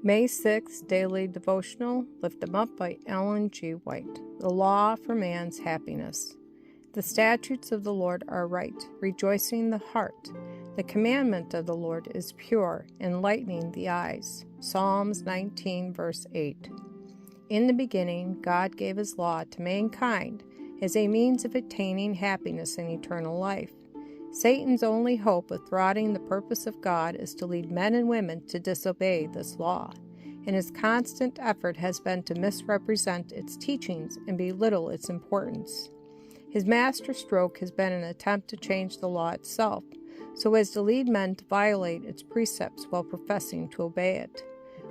May 6th Daily Devotional, Lift 'em Up by Ellen G. White. The Law for Man's Happiness. The statutes of the Lord are right, rejoicing the heart. The commandment of the Lord is pure, enlightening the eyes. Psalms 19, verse 8. In the beginning, God gave His law to mankind as a means of attaining happiness and eternal life. Satan's only hope of thwarting the purpose of God is to lead men and women to disobey this law, and his constant effort has been to misrepresent its teachings and belittle its importance. His master stroke has been an attempt to change the law itself, so as to lead men to violate its precepts while professing to obey it.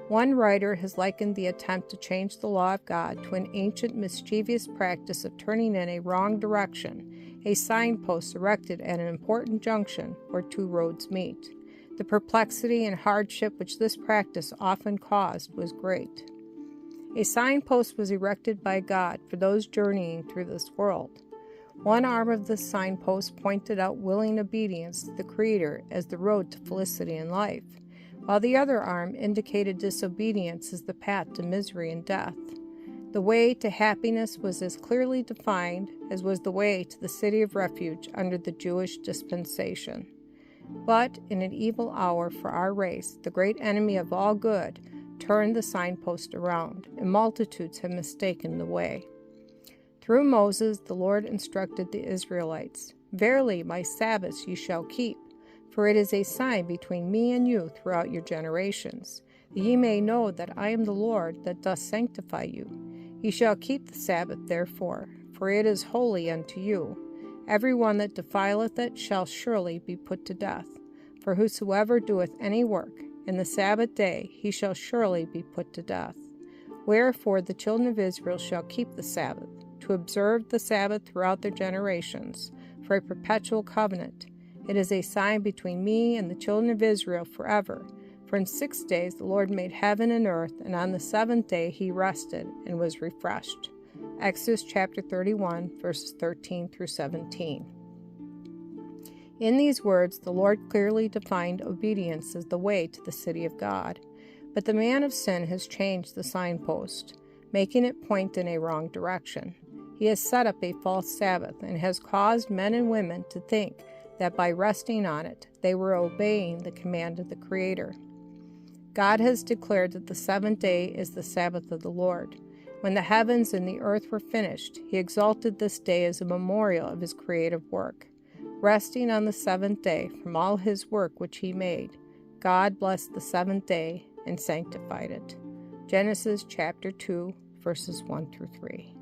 One writer has likened the attempt to change the law of God to an ancient mischievous practice of turning in a wrong direction, a signpost erected at an important junction where two roads meet. The perplexity and hardship which this practice often caused was great. A signpost was erected by God for those journeying through this world. One arm of this signpost pointed out willing obedience to the Creator as the road to felicity in life, while the other arm indicated disobedience as the path to misery and death. The way to happiness was as clearly defined as was the way to the city of refuge under the Jewish dispensation. But in an evil hour for our race, the great enemy of all good turned the signpost around, and multitudes have mistaken the way. Through Moses, the Lord instructed the Israelites, "Verily, my Sabbaths you shall keep, for it is a sign between me and you throughout your generations, that ye may know that I am the Lord that doth sanctify you. Ye shall keep the Sabbath therefore, for it is holy unto you. Every one that defileth it shall surely be put to death. For whosoever doeth any work in the Sabbath day, he shall surely be put to death. Wherefore the children of Israel shall keep the Sabbath, to observe the Sabbath throughout their generations, for a perpetual covenant. It is a sign between me and the children of Israel forever. For in 6 days the Lord made heaven and earth, and on the seventh day he rested and was refreshed." Exodus chapter 31, verses 13 through 17. In these words, the Lord clearly defined obedience as the way to the city of God. But the man of sin has changed the signpost, making it point in a wrong direction. He has set up a false Sabbath and has caused men and women to think that by resting on it, they were obeying the command of the Creator. God has declared that the seventh day is the Sabbath of the Lord. When the heavens and the earth were finished, He exalted this day as a memorial of His creative work. Resting on the seventh day from all His work which He made, God blessed the seventh day and sanctified it. Genesis chapter 2, verses 1 through 3.